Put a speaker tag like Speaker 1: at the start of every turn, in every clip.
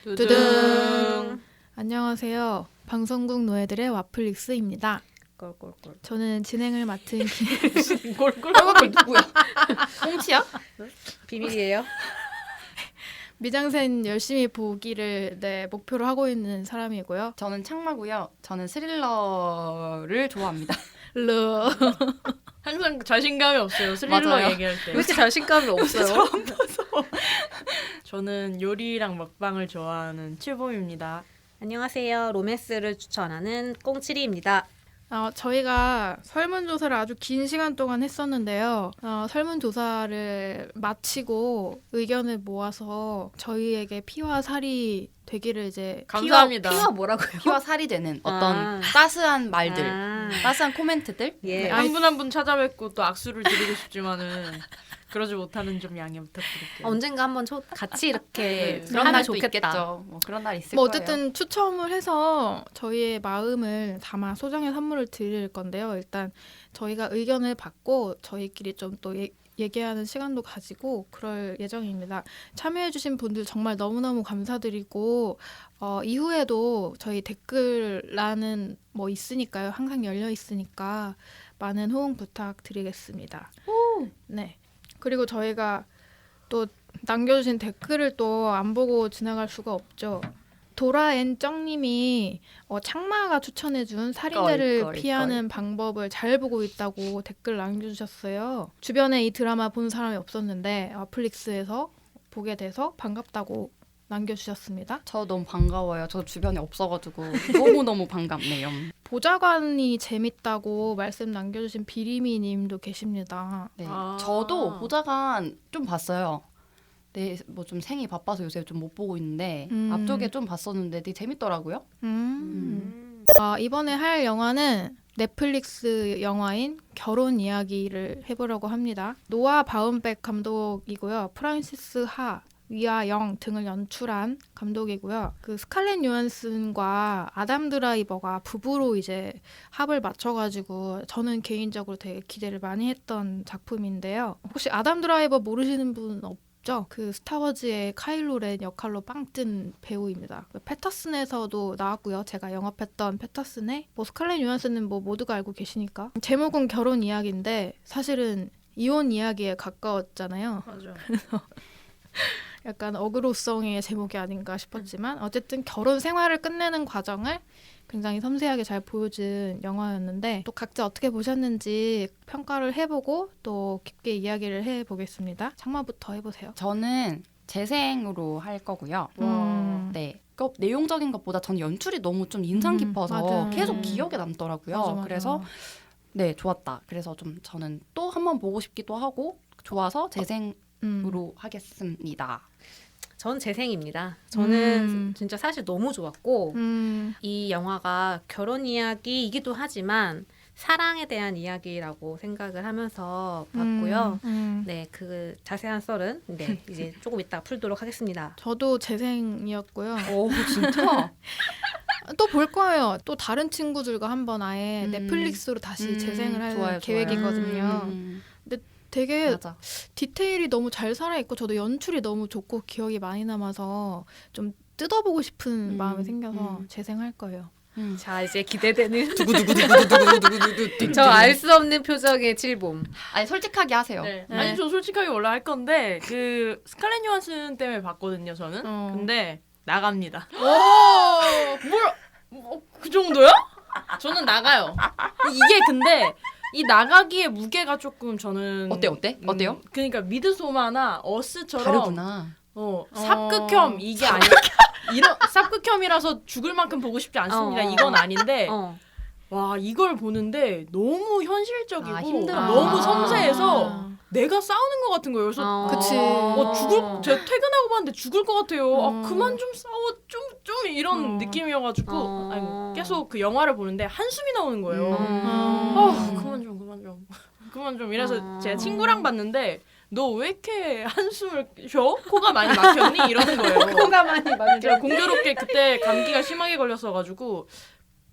Speaker 1: 두둥.
Speaker 2: 안녕하세요. 방송국 노예들의 와플릭스입니다.
Speaker 1: 꼴꼴꼴.
Speaker 2: 저는 진행을 맡은
Speaker 1: 꼴꼴꼴 누구야? 꽁치야?
Speaker 3: 비밀이에요.
Speaker 2: 미장센 열심히 보기를 목표로 하고 있는 사람이고요.
Speaker 1: 저는 창마고요. 저는 스릴러를 좋아합니다.
Speaker 4: 항상 자신감이 없어요. 스릴러
Speaker 1: 맞아요.
Speaker 4: 얘기할 때.
Speaker 3: 왜 이렇게 자신감이 없어요?
Speaker 4: 저는 요리랑 먹방을 좋아하는 칠봄입니다.
Speaker 3: 안녕하세요. 로맨스를 추천하는 꽁치리입니다.
Speaker 2: 저희가 설문조사를 아주 긴 시간 동안 했었는데요. 설문조사를 마치고 의견을 모아서 저희에게 피와 살이 되기를 이제
Speaker 4: 감사합니다.
Speaker 3: 피와 뭐라고요?
Speaker 1: 피와 살이 되는 어떤 따스한 말들,
Speaker 3: 아.
Speaker 1: 따스한 코멘트들.
Speaker 3: 예.
Speaker 4: 한 분 한 분 찾아뵙고 또 악수를 드리고 싶지만은 그러지 못하는 점 양해 부탁드릴게요.
Speaker 3: 언젠가 한번 같이 이렇게
Speaker 4: 네.
Speaker 1: 그런
Speaker 3: 하면
Speaker 1: 날도
Speaker 3: 좋겠다.
Speaker 1: 있겠죠. 뭐 그런 날 있을
Speaker 2: 뭐
Speaker 1: 거예요.
Speaker 2: 어쨌든 추첨을 해서 저희의 마음을 담아 소정의 선물을 드릴 건데요. 일단 저희가 의견을 받고 저희끼리 좀 또 얘기하는 시간도 가지고 그럴 예정입니다. 참여해주신 분들 정말 너무너무 감사드리고 이후에도 저희 댓글란은 뭐 있으니까요. 항상 열려 있으니까 많은 호응 부탁드리겠습니다. 네. 그리고 저희가 또 남겨주신 댓글을 또 안 보고 지나갈 수가 없죠. 도라앤쩡님이 창마가 추천해준 살인죄를
Speaker 1: 껄.
Speaker 2: 피하는 방법을 잘 보고 있다고 댓글 남겨주셨어요. 주변에 이 드라마 본 사람이 없었는데 넷플릭스에서 보게 돼서 반갑다고 남겨주셨습니다.
Speaker 1: 저 너무 반가워요. 저 주변에 없어가지고 너무너무 반갑네요.
Speaker 2: 보좌관이 재밌다고 말씀 남겨주신 비리미님도 계십니다.
Speaker 1: 네,
Speaker 4: 아.
Speaker 1: 저도 보좌관 좀 봤어요. 네, 뭐 좀 생이 바빠서 요새 좀 못 보고 있는데 앞쪽에 좀 봤었는데 되게 재밌더라고요.
Speaker 2: 이번에 할 영화는 넷플릭스 영화인 결혼 이야기를 해보려고 합니다. 노아 바움백 감독이고요. 프란시스 하, 위아 영 등을 연출한 감독이고요. 그 스칼렛 요한슨과 아담 드라이버가 부부로 이제 합을 맞춰가지고 저는 개인적으로 되게 기대를 많이 했던 작품인데요. 혹시 아담 드라이버 모르시는 분 없죠? 그 스타워즈의 카일로 렌 역할로 빵 뜬 배우입니다. 그 패터슨에서도 나왔고요. 제가 영업했던 패터슨에 뭐 스칼렛 요한슨은 뭐 모두가 알고 계시니까. 제목은 결혼 이야기인데 사실은 이혼 이야기에 가까웠잖아요.
Speaker 4: 맞아.
Speaker 2: 약간 어그로성의 제목이 아닌가 싶었지만 어쨌든 결혼 생활을 끝내는 과정을 굉장히 섬세하게 잘 보여준 영화였는데 또 각자 어떻게 보셨는지 평가를 해보고 또 깊게 이야기를 해보겠습니다. 창마부터 해보세요.
Speaker 1: 저는 재생으로 할 거고요. 네. 내용적인 것보다 전 연출이 너무 좀 인상 깊어서
Speaker 2: 맞아.
Speaker 1: 계속 기억에 남더라고요.
Speaker 2: 맞아.
Speaker 1: 그래서 네, 좋았다. 그래서 좀 저는 또 한 번 보고 싶기도 하고 좋아서 재생으로 하겠습니다.
Speaker 3: 전 재생입니다. 저는 진짜 사실 너무 좋았고 이 영화가 결혼 이야기이기도 하지만 사랑에 대한 이야기라고 생각을 하면서 봤고요. 네, 그 자세한 썰은 이제 조금 이따 풀도록 하겠습니다.
Speaker 2: 저도 재생이었고요.
Speaker 1: 오, 진짜?
Speaker 2: 또 볼 거예요. 또 다른 친구들과 한번 아예 넷플릭스로 다시 재생을 할
Speaker 1: 좋아요,
Speaker 2: 계획이거든요. 되게
Speaker 1: 맞아.
Speaker 2: 디테일이 너무 잘 살아있고 저도 연출이 너무 좋고 기억이 많이 남아서 좀 뜯어보고 싶은 마음이 생겨서 재생할 거예요.
Speaker 3: 자, 이제 기대되는
Speaker 1: 두구두구두구두구두구두구두구.
Speaker 3: 저 알 수 없는 표정의 칠봄.
Speaker 1: 아니 솔직하게 하세요.
Speaker 4: 네. 아니 저 솔직하게 원래 할 건데 그 스칼렛 요한슨 때문에 봤거든요. 저는. 근데 나갑니다. 그 정도야? 저는 나가요. 이게 근데 이 나가기의 무게가 조금 저는
Speaker 1: 어때요?
Speaker 4: 그러니까 미드소마나 어스처럼
Speaker 1: 다르구나.
Speaker 4: 삽극혐 이게 아니라 이런 삽극혐이라서 죽을 만큼 보고 싶지 않습니다. 이건 아닌데 와 이걸 보는데 너무 현실적이고
Speaker 1: 힘들어.
Speaker 4: 너무 섬세해서 내가 싸우는 것 같은 거예요. 그래서
Speaker 2: 그치.
Speaker 4: 제가 퇴근하고 봤는데 죽을 것 같아요. 그만 좀 싸워 좀 이런 느낌이어가지고 아이고, 계속 그 영화를 보는데 한숨이 나오는 거예요. 그만 좀 이래서 제가 친구랑 봤는데 너 왜 이렇게 한숨을 쉬어? 코가 많이 막혔니? 이러는 거예요.
Speaker 3: 코가 많이 막혀.
Speaker 4: 제가 공교롭게 그때 감기가 심하게 걸렸어가지고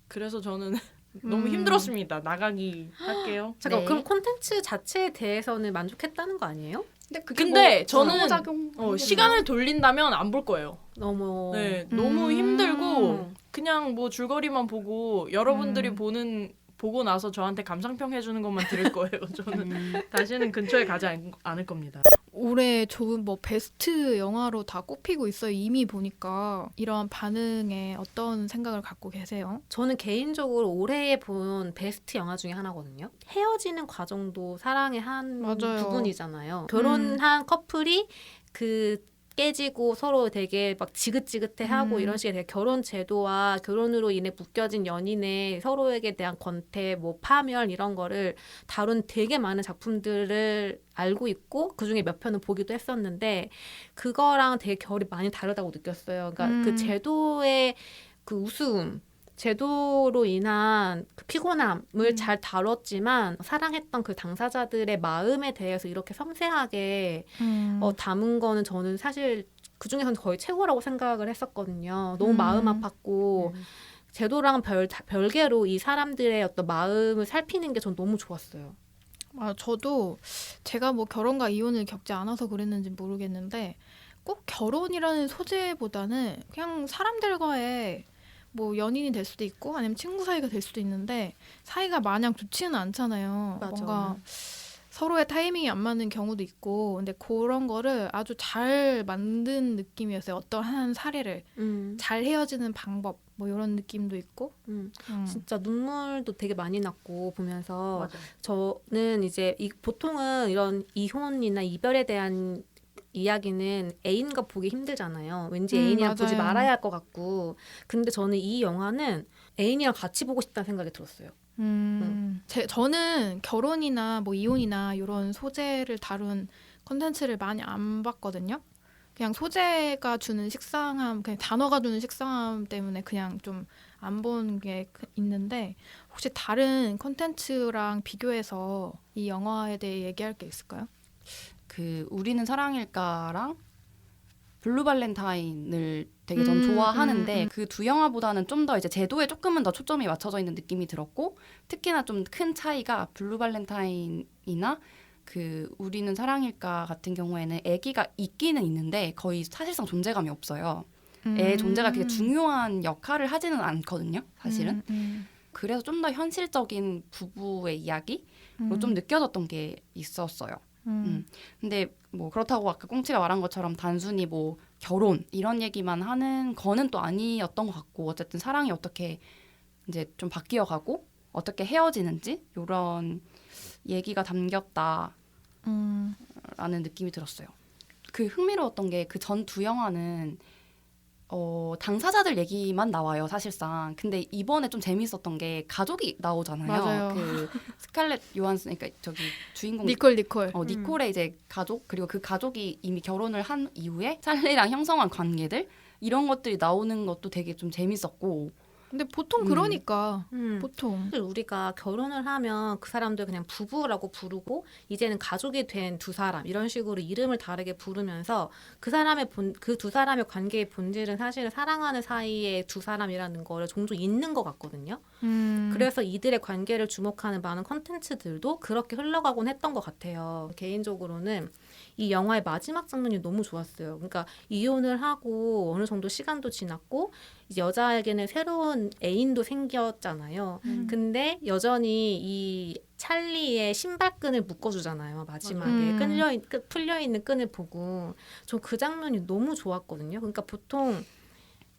Speaker 4: 그래서 저는 너무 힘들었습니다. 나가기 할게요.
Speaker 3: 잠깐
Speaker 1: 네.
Speaker 3: 그럼 콘텐츠 자체에 대해서는 만족했다는 거 아니에요?
Speaker 4: 근데 저는
Speaker 1: 상호작용
Speaker 4: 시간을 돌린다면 안 볼 거예요.
Speaker 3: 너무
Speaker 4: 네, 너무 힘들고 그냥 뭐 줄거리만 보고 여러분들이 보고 나서 저한테 감상평 해주는 것만 들을 거예요. 저는 다시는 근처에 가지 않을 겁니다.
Speaker 2: 올해 좋은 뭐 베스트 영화로 다 꼽히고 있어요. 이미 보니까 이런 반응에 어떤 생각을 갖고 계세요?
Speaker 3: 저는 개인적으로 올해 본 베스트 영화 중에 하나거든요. 헤어지는 과정도 사랑의 한
Speaker 2: 맞아요.
Speaker 3: 부분이잖아요. 결혼한 커플이 깨지고 서로 되게 막 지긋지긋해하고 이런 식의 되게 결혼 제도와 결혼으로 인해 묶여진 연인의 서로에게 대한 권태, 뭐 파멸 이런 거를 다룬 되게 많은 작품들을 알고 있고 그중에 몇 편은 보기도 했었는데 그거랑 되게 결이 많이 다르다고 느꼈어요. 그러니까 그 제도의 그 우스움 제도로 인한 그 피곤함을 잘 다뤘지만 사랑했던 그 당사자들의 마음에 대해서 이렇게 섬세하게 담은 거는 저는 사실 그중에서는 거의 최고라고 생각을 했었거든요. 너무 마음 아팠고 제도랑 별개로 이 사람들의 어떤 마음을 살피는 게 전 너무 좋았어요.
Speaker 2: 저도 제가 뭐 결혼과 이혼을 겪지 않아서 그랬는지 모르겠는데 꼭 결혼이라는 소재보다는 그냥 사람들과의 뭐 연인이 될 수도 있고 아니면 친구 사이가 될 수도 있는데 사이가 마냥 좋지는 않잖아요.
Speaker 3: 맞아.
Speaker 2: 뭔가 서로의 타이밍이 안 맞는 경우도 있고 근데 그런 거를 아주 잘 만든 느낌이었어요. 어떤 한 사례를 잘 헤어지는 방법 뭐 이런 느낌도 있고
Speaker 3: 진짜 눈물도 되게 많이 났고 보면서
Speaker 4: 맞아요.
Speaker 3: 저는 이제 보통은 이런 이혼이나 이별에 대한 이야기는 애인과 보기 힘들잖아요. 왠지 애인이랑 보지
Speaker 2: 맞아요.
Speaker 3: 말아야 할 것 같고. 근데 저는 이 영화는 애인이랑 같이 보고 싶다는 생각이 들었어요.
Speaker 2: 저는 결혼이나 뭐 이혼이나 이런 소재를 다룬 컨텐츠를 많이 안 봤거든요. 그냥 소재가 주는 식상함, 그냥 단어가 주는 식상함 때문에 그냥 좀 안 본 게 있는데 혹시 다른 컨텐츠랑 비교해서 이 영화에 대해 얘기할 게 있을까요?
Speaker 1: 그 우리는 사랑일까랑 블루 발렌타인을 되게 전 좋아하는데 그 두 영화보다는 좀 더 이제 제도에 조금은 더 초점이 맞춰져 있는 느낌이 들었고 특히나 좀 큰 차이가 블루 발렌타인이나 그 우리는 사랑일까 같은 경우에는 아기가 있기는 있는데 거의 사실상 존재감이 없어요. 애 존재가 되게 중요한 역할을 하지는 않거든요. 사실은. 그래서 좀 더 현실적인 부부의 이야기로 좀 느껴졌던 게 있었어요. 근데 뭐 그렇다고 아까 꽁치가 말한 것처럼 단순히 뭐 결혼 이런 얘기만 하는 거는 또 아니었던 것 같고 어쨌든 사랑이 어떻게 이제 좀 바뀌어가고 어떻게 헤어지는지 이런 얘기가 담겼다라는 느낌이 들었어요. 그 흥미로웠던 게 그 전 두 영화는 당사자들 얘기만 나와요, 사실상. 근데 이번에 좀 재밌었던 게 가족이 나오잖아요.
Speaker 2: 맞아요.
Speaker 1: 그 스칼렛 요한슨, 그러니까 저기 주인공
Speaker 2: 니콜.
Speaker 1: 니콜의 이제 가족 그리고 그 가족이 이미 결혼을 한 이후에 찰리랑 형성한 관계들 이런 것들이 나오는 것도 되게 좀 재밌었고.
Speaker 2: 근데 보통 그러니까 보통
Speaker 3: 사실 우리가 결혼을 하면 그 사람들 그냥 부부라고 부르고 이제는 가족이 된 두 사람 이런 식으로 이름을 다르게 부르면서 그 두 사람의 관계의 본질은 사실은 사랑하는 사이의 두 사람이라는 거를 종종 잊는 것 같거든요. 그래서 이들의 관계를 주목하는 많은 콘텐츠들도 그렇게 흘러가곤 했던 것 같아요. 개인적으로는 이 영화의 마지막 장면이 너무 좋았어요. 그러니까 이혼을 하고 어느 정도 시간도 지났고 이제 여자에게는 새로운 애인도 생겼잖아요. 근데 여전히 이 찰리의 신발끈을 묶어주잖아요. 마지막에 풀려있는 끈을 보고 저 그 장면이 너무 좋았거든요. 그러니까 보통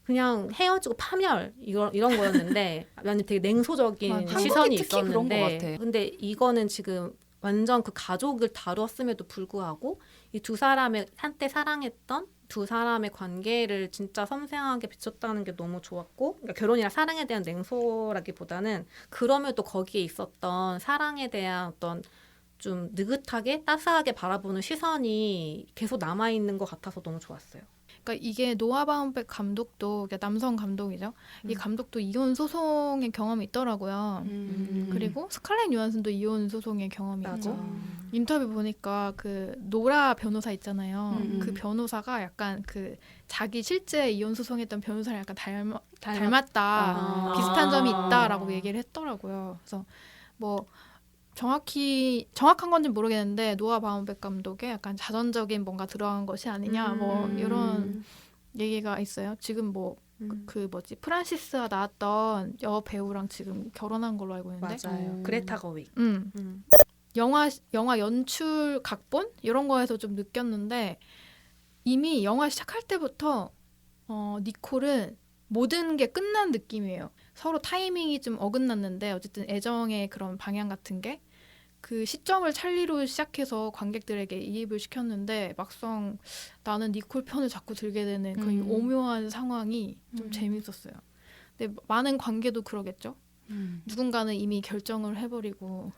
Speaker 3: 그냥 헤어지고 파멸 이런 거였는데 나는 되게 냉소적인 시선이
Speaker 1: 특히 그런 것
Speaker 3: 있었는데
Speaker 1: 같아.
Speaker 3: 근데 이거는 지금 완전 그 가족을 다루었음에도 불구하고 이 두 사람의 한때 사랑했던 두 사람의 관계를 진짜 섬세하게 비췄다는 게 너무 좋았고 그러니까 결혼이랑 사랑에 대한 냉소라기보다는 그럼에도 거기에 있었던 사랑에 대한 어떤 좀 느긋하게 따스하게 바라보는 시선이 계속 남아있는 것 같아서 너무 좋았어요.
Speaker 2: 그러니까 이게 노아 바움백 감독도 그러니까 남성 감독이죠. 이 감독도 이혼 소송의 경험이 있더라고요. 그리고 스칼렛 요한슨도 이혼 소송의 경험이 있고 인터뷰 보니까 그 노라 변호사 있잖아요. 그 변호사가 약간 그 자기 실제 이혼 소송했던 변호사를 약간 닮았다. 비슷한 점이 있다라고 얘기를 했더라고요. 그래서 뭐 정확한 건지 모르겠는데 노아 바움백 감독의 약간 자전적인 뭔가 들어간 것이 아니냐 뭐 이런 얘기가 있어요. 지금 뭐 그 뭐지 프란시스가 나왔던 여 배우랑 지금 결혼한 걸로 알고 있는데.
Speaker 3: 맞아요. 그레타 거윅.
Speaker 2: 영화 연출 각본 이런 거에서 좀 느꼈는데 이미 영화 시작할 때부터 니콜은 모든 게 끝난 느낌이에요. 서로 타이밍이 좀 어긋났는데 어쨌든 애정의 그런 방향 같은 게 그 시점을 찰리로 시작해서 관객들에게 이입을 시켰는데 막상 나는 니콜 편을 자꾸 들게 되는 그 오묘한 상황이 좀 재밌었어요. 근데 많은 관계도 그러겠죠. 누군가는 이미 결정을 해버리고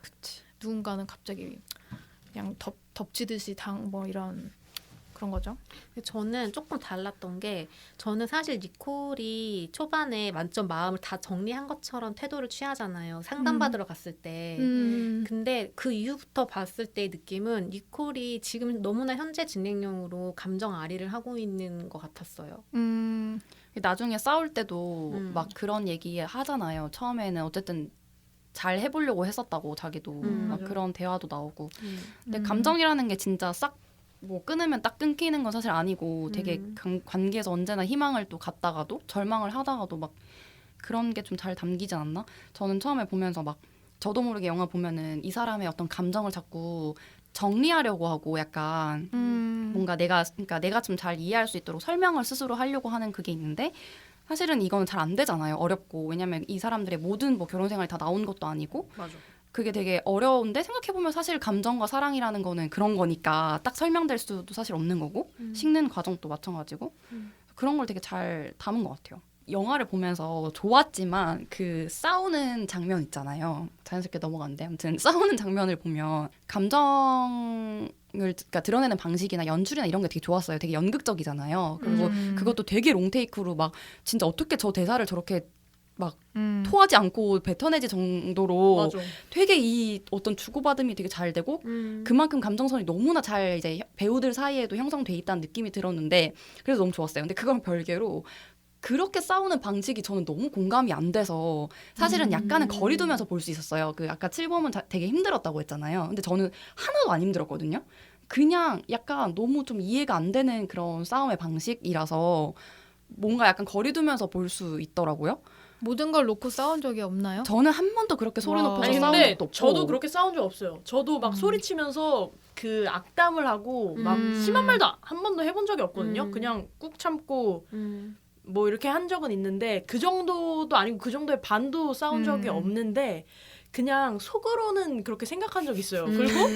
Speaker 2: 누군가는 갑자기 그냥 덮치듯이 뭐 이런 그런 거죠.
Speaker 3: 저는 조금 달랐던 게 저는 사실 니콜이 초반에 완전 마음을 다 정리한 것처럼 태도를 취하잖아요. 상담받으러 갔을 때. 근데 그 이후부터 봤을 때의 느낌은 니콜이 지금 너무나 현재 진행형으로 감정 아리를 하고 있는 것 같았어요.
Speaker 1: 나중에 싸울 때도 막 그런 얘기 하잖아요. 처음에는 어쨌든 잘 해보려고 했었다고 자기도 막 그런 대화도 나오고. 근데 감정이라는 게 진짜 싹 뭐 끊으면 딱 끊기는 건 사실 아니고 되게 관계에서 언제나 희망을 또 갖다가도 절망을 하다가도 막 그런 게 좀 잘 담기지 않나? 저는 처음에 보면서 막 저도 모르게 영화 보면은 이 사람의 어떤 감정을 자꾸 정리하려고 하고 약간 뭔가 내가 좀 잘 이해할 수 있도록 설명을 스스로 하려고 하는 그게 있는데 사실은 이거는 잘 안 되잖아요. 어렵고. 왜냐면 이 사람들의 모든 뭐 결혼 생활이 다 나온 것도 아니고
Speaker 4: 맞아.
Speaker 1: 그게 되게 어려운데 생각해보면 사실 감정과 사랑이라는 거는 그런 거니까 딱 설명될 수도 사실 없는 거고 식는 과정도 마찬가지고 그런 걸 되게 잘 담은 것 같아요. 영화를 보면서 좋았지만 그 싸우는 장면 있잖아요. 자연스럽게 넘어갔는데 아무튼 싸우는 장면을 보면 감정을 그러니까 드러내는 방식이나 연출이나 이런 게 되게 좋았어요. 되게 연극적이잖아요. 그리고 그것도 되게 롱테이크로 막 진짜 어떻게 저 대사를 저렇게 막 토하지 않고 뱉어내지 정도로
Speaker 4: 맞아.
Speaker 1: 되게 이 어떤 주고받음이 되게 잘 되고 그만큼 감정선이 너무나 잘 이제 배우들 사이에도 형성돼 있다는 느낌이 들었는데 그래서 너무 좋았어요. 근데 그건 별개로 그렇게 싸우는 방식이 저는 너무 공감이 안 돼서 사실은 약간은 거리 두면서 볼 수 있었어요. 그 아까 7범은 되게 힘들었다고 했잖아요. 근데 저는 하나도 안 힘들었거든요. 그냥 약간 너무 좀 이해가 안 되는 그런 싸움의 방식이라서 뭔가 약간 거리 두면서 볼 수 있더라고요.
Speaker 2: 모든 걸 놓고 싸운 적이 없나요?
Speaker 1: 저는 한 번도 그렇게 소리
Speaker 2: 와.
Speaker 1: 높여서
Speaker 4: 아니
Speaker 1: 싸운
Speaker 4: 근데
Speaker 1: 적도 없고
Speaker 4: 저도 그렇게 싸운 적 없어요. 저도 막 소리치면서 그 악담을 하고 막 심한 말도 한 번도 해본 적이 없거든요. 그냥 꾹 참고 뭐 이렇게 한 적은 있는데 그 정도도 아니고 그 정도의 반도 싸운 적이 없는데 그냥 속으로는 그렇게 생각한 적 있어요. 그리고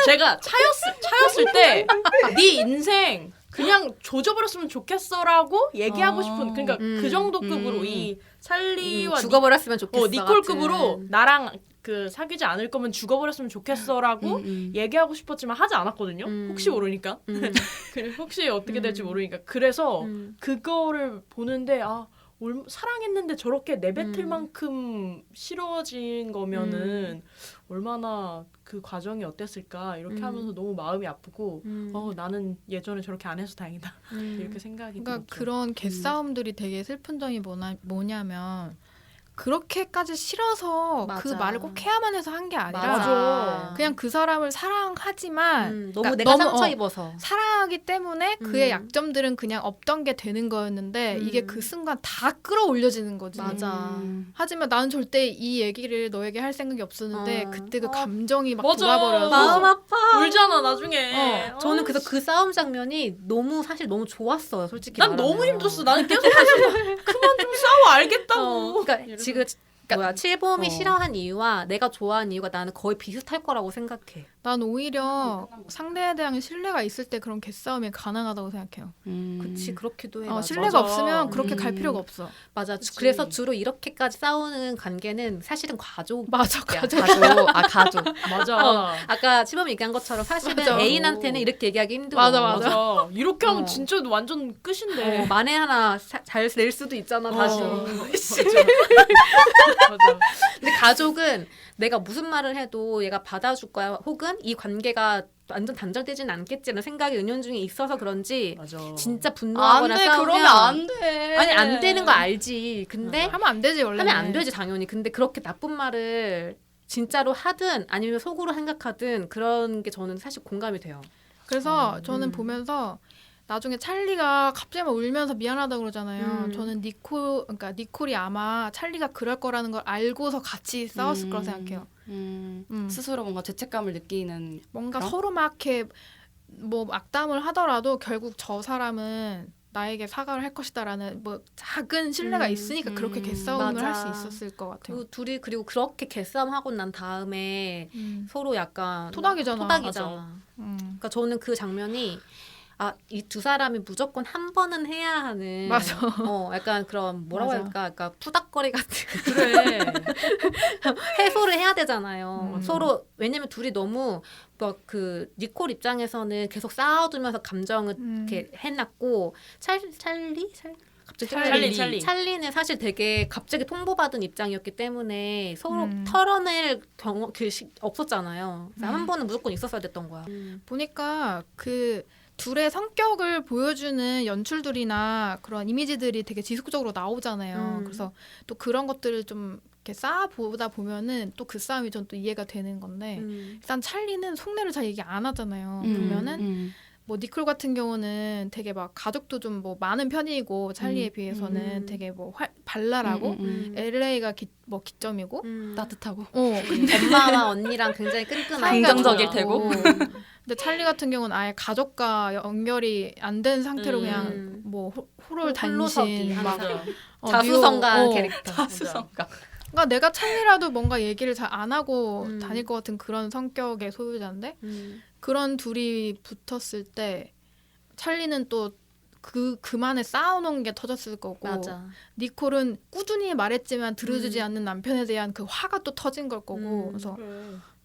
Speaker 4: 제가 차였을 때 네 인생 그냥 조져버렸으면 좋겠어라고 얘기하고 싶은 그러니까 그 정도 급으로 이 찰리와
Speaker 3: 죽어버렸으면 좋겠어.
Speaker 4: 니콜급으로
Speaker 3: 같은.
Speaker 4: 나랑 그 사귀지 않을 거면 죽어버렸으면 좋겠어라고 얘기하고 싶었지만 하지 않았거든요. 혹시 모르니까. 혹시 어떻게 될지 모르니까. 그래서 그거를 보는데 사랑했는데 저렇게 내뱉을 만큼 싫어진 거면은 얼마나 그 과정이 어땠을까 이렇게 하면서 너무 마음이 아프고 나는 예전에 저렇게 안 해서 다행이다 이렇게 생각이
Speaker 2: 그러니까
Speaker 4: 들었죠.
Speaker 2: 그런 개싸움들이 되게 슬픈 점이 뭐냐면 그렇게까지 싫어서 그
Speaker 3: 맞아.
Speaker 2: 말을 꼭 해야만 해서 한 게 아니라
Speaker 4: 맞아.
Speaker 2: 그냥 그 사람을 사랑하지만
Speaker 3: 너무
Speaker 2: 그러니까
Speaker 3: 내가
Speaker 2: 너무,
Speaker 3: 상처 입어서
Speaker 2: 사랑하기 때문에 그의 약점들은 그냥 없던 게 되는 거였는데 이게 그 순간 다 끌어올려지는 거지.
Speaker 3: 맞아.
Speaker 2: 하지만 나는 절대 이 얘기를 너에게 할 생각이 없었는데 그때 그 감정이 막
Speaker 4: 맞아.
Speaker 2: 돌아버려서
Speaker 3: 마음 아파.
Speaker 4: 울잖아 나중에.
Speaker 3: 저는 그래서 그 싸움 장면이 사실 너무 좋았어요. 솔직히
Speaker 4: 난
Speaker 3: 말하면.
Speaker 4: 너무 힘들었어. 나는 계속 그만 좀 싸워 알겠다고.
Speaker 3: 그러니까 지금 칠범이 싫어한 이유와 내가 좋아하는 이유가 나는 거의 비슷할 거라고 생각해.
Speaker 2: 난 오히려 상대에 대한 신뢰가 있을 때 그런 개싸움이 가능하다고 생각해요.
Speaker 3: 그치 그렇기도 해. 맞아.
Speaker 2: 신뢰가
Speaker 4: 맞아.
Speaker 2: 없으면 그렇게 갈 필요가 없어.
Speaker 3: 맞아. 그래서 주로 이렇게까지 싸우는 관계는 사실은 가족.
Speaker 2: 맞아, 가족.
Speaker 1: 가족.
Speaker 4: 맞아.
Speaker 3: 아까 칠범이 얘기한 것처럼 사실은
Speaker 2: 맞아.
Speaker 3: 애인한테는 이렇게 얘기하기 힘들어.
Speaker 2: 맞아.
Speaker 4: 맞아. 이렇게 하면 진짜 완전 끝인데.
Speaker 3: 만에 하나 잘 낼 수도 있잖아 다시.
Speaker 4: 맞아.
Speaker 3: 근데 가족은 내가 무슨 말을 해도 얘가 받아줄 거야. 혹은 이 관계가 완전 단절되지는 않겠지라는 생각이 은연중에 있어서 그런지
Speaker 4: 맞아.
Speaker 3: 진짜 분노하거나
Speaker 1: 안돼
Speaker 3: 싸우면
Speaker 1: 그러면 안 돼.
Speaker 3: 아니 안 되는 거 알지. 근데
Speaker 2: 하면 안 되지 원래.
Speaker 3: 하면 안 되지 당연히. 근데 그렇게 나쁜 말을 진짜로 하든 아니면 속으로 생각하든 그런 게 저는 사실 공감이 돼요.
Speaker 2: 그래서 저는 보면서 나중에 찰리가 갑자기 막 울면서 미안하다고 그러잖아요. 저는 그러니까 니콜이 아마 찰리가 그럴 거라는 걸 알고서 같이 싸웠을 거라 생각해요.
Speaker 1: 스스로 뭔가 죄책감을 느끼는
Speaker 2: 뭔가
Speaker 1: 그럼?
Speaker 2: 서로 막 이렇게 뭐 악담을 하더라도 결국 저 사람은 나에게 사과를 할 것이다라는 뭐 작은 신뢰가 있으니까 그렇게 개싸움을 할 수
Speaker 3: 맞아.
Speaker 2: 있었을 것 같아요.
Speaker 3: 그리고 둘이 그리고 그렇게 개싸움하고 난 다음에 서로 약간
Speaker 2: 토닥이잖아.
Speaker 3: 그러니까 저는 그 장면이 이 두 사람이 무조건 한 번은 해야 하는
Speaker 2: 맞아.
Speaker 3: 약간 그런 뭐라고
Speaker 2: 맞아.
Speaker 3: 할까? 약간 푸닥거리 같은
Speaker 4: 그래.
Speaker 3: 해소를 해야 되잖아요. 서로 왜냐면 둘이 너무 막 그 니콜 입장에서는 계속 쌓아두면서 감정을 이렇게 해놨고 찰리는 사실 되게 갑자기 통보받은 입장이었기 때문에 서로 털어낼 없었잖아요. 한 번은 무조건 있었어야 됐던 거야.
Speaker 2: 보니까 그 둘의 성격을 보여주는 연출들이나 그런 이미지들이 되게 지속적으로 나오잖아요. 그래서 또 그런 것들을 좀 이렇게 쌓아보다 보면은 또 그 싸움이 전 또 이해가 되는 건데 일단 찰리는 속내를 잘 얘기 안 하잖아요. 보면은 뭐 니콜 같은 경우는 되게 막 가족도 좀 뭐 많은 편이고 찰리에 비해서는 되게 뭐 발랄하고 LA가 뭐 기점이고
Speaker 1: 따뜻하고
Speaker 2: 근데
Speaker 3: 엄마와 언니랑 굉장히 끈끈하고
Speaker 2: 사이가
Speaker 1: 긍정적일
Speaker 2: 좋고.
Speaker 1: 테고.
Speaker 2: 근데 찰리 같은 경우는 아예 가족과 연결이 안 된 상태로 그냥 뭐 호롤
Speaker 3: 홀로서기
Speaker 2: 단신 막
Speaker 4: 맞아.
Speaker 3: 자수성가한
Speaker 2: 뉴욕,
Speaker 3: 캐릭터.
Speaker 1: 자수성가.
Speaker 2: 그러니까 내가 찰리라도 뭔가 얘기를 잘 안 하고 다닐 것 같은 그런 성격의 소유자인데 그런 둘이 붙었을 때 찰리는 또 그만에 쌓아놓은 게 터졌을 거고
Speaker 3: 맞아.
Speaker 2: 니콜은 꾸준히 말했지만 들어주지 않는 남편에 대한 그 화가 또 터진 걸 거고 그래서
Speaker 4: 그래.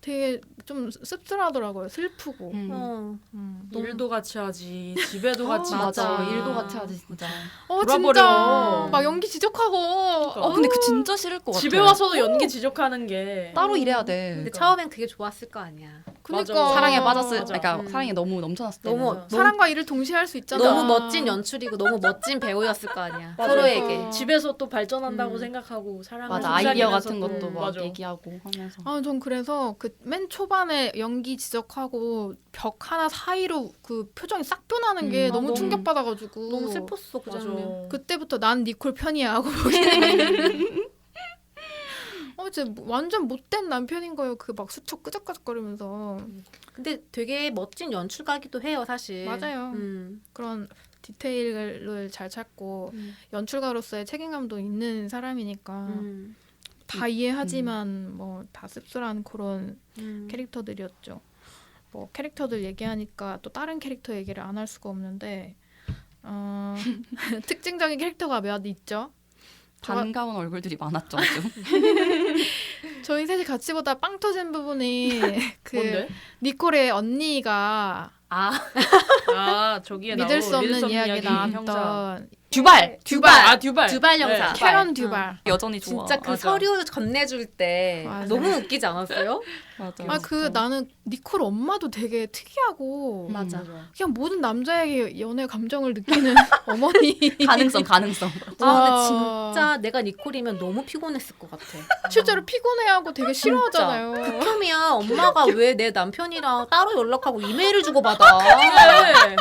Speaker 2: 되게 좀 씁쓸하더라고요. 슬프고.
Speaker 4: 일도 같이 하지, 집에도 같이
Speaker 1: 맞아.
Speaker 4: 있지.
Speaker 1: 일도 같이 하지 진짜.
Speaker 2: 진짜
Speaker 4: 돌아버려.
Speaker 2: 막 연기 지적하고
Speaker 1: 근데 그 진짜 싫을 것 같아.
Speaker 4: 집에 와서도 연기 지적하는 게
Speaker 1: 따로 일해야 돼.
Speaker 3: 근데 처음엔 그게 좋았을 거 아니야.
Speaker 2: 그러니까
Speaker 4: 맞아.
Speaker 1: 사랑에 빠졌을
Speaker 4: 맞아.
Speaker 1: 그러니까 사랑이 너무 넘쳐났을 때
Speaker 3: 너무
Speaker 2: 사랑과 일을 동시에 할 수 있잖아.
Speaker 3: 너무 멋진 연출이고 너무 멋진 배우였을 거 아니야.
Speaker 4: 맞아.
Speaker 3: 서로에게.
Speaker 4: 집에서 또 발전한다고 생각하고 사랑을
Speaker 1: 맞아 아이디어 같은
Speaker 4: 속삭이면서도.
Speaker 1: 것도 막
Speaker 4: 맞아.
Speaker 1: 얘기하고 하면서
Speaker 2: 전 그래서 그 맨 초반에 연기 지적하고 벽 하나 사이로 그 표정이 싹 변하는 게 너무
Speaker 4: 너무-
Speaker 2: 충격받아가지고
Speaker 3: 너무 슬펐어 그
Speaker 4: 맞아.
Speaker 3: 장면.
Speaker 2: 그때부터 난 니콜 편이야 하고 보기에는 진짜 완전 못된 남편인 거예요. 그 막 수첩 끄적끄적거리면서
Speaker 3: 근데 되게 멋진 연출가기도 해요 사실.
Speaker 2: 맞아요. 그런 디테일을 잘 찾고 연출가로서의 책임감도 있는 사람이니까 다 이해하지만 뭐 다 씁쓸한 그런 캐릭터들이었죠. 뭐 캐릭터들 얘기하니까 또 다른 캐릭터 얘기를 안 할 수가 없는데 특징적인 캐릭터가 몇 있죠.
Speaker 1: 반가운 얼굴들이 많았죠. 아주.
Speaker 2: 저희 셋이 같이 보다 빵 터진 부분이 그
Speaker 4: 뭔데?
Speaker 2: 니콜의 언니가
Speaker 4: 저기에
Speaker 2: 믿을 수 없는 이야기
Speaker 4: 형사.
Speaker 2: 나왔던
Speaker 1: 듀발
Speaker 4: 듀발.
Speaker 3: 듀발 형사.
Speaker 4: 네.
Speaker 2: 캐런 듀발.
Speaker 1: 여전히 좋아.
Speaker 3: 진짜 그
Speaker 4: 맞아.
Speaker 3: 서류 건네줄 때
Speaker 2: 맞아.
Speaker 3: 너무 웃기지 않았어요?
Speaker 1: 맞아.
Speaker 2: 나는 니콜 엄마도 되게 특이하고
Speaker 3: 맞아.
Speaker 2: 그냥 모든 남자에게 연애 감정을 느끼는 어머니.
Speaker 1: 가능성.
Speaker 3: 근데
Speaker 2: 와.
Speaker 3: 진짜 내가 니콜이면 너무 피곤했을 것 같아.
Speaker 2: 실제로 피곤해하고 되게 싫어하잖아요.
Speaker 3: 극혐이야. 엄마가 왜 내 남편이랑 따로 연락하고 이메일을 주고받아.
Speaker 4: 그래.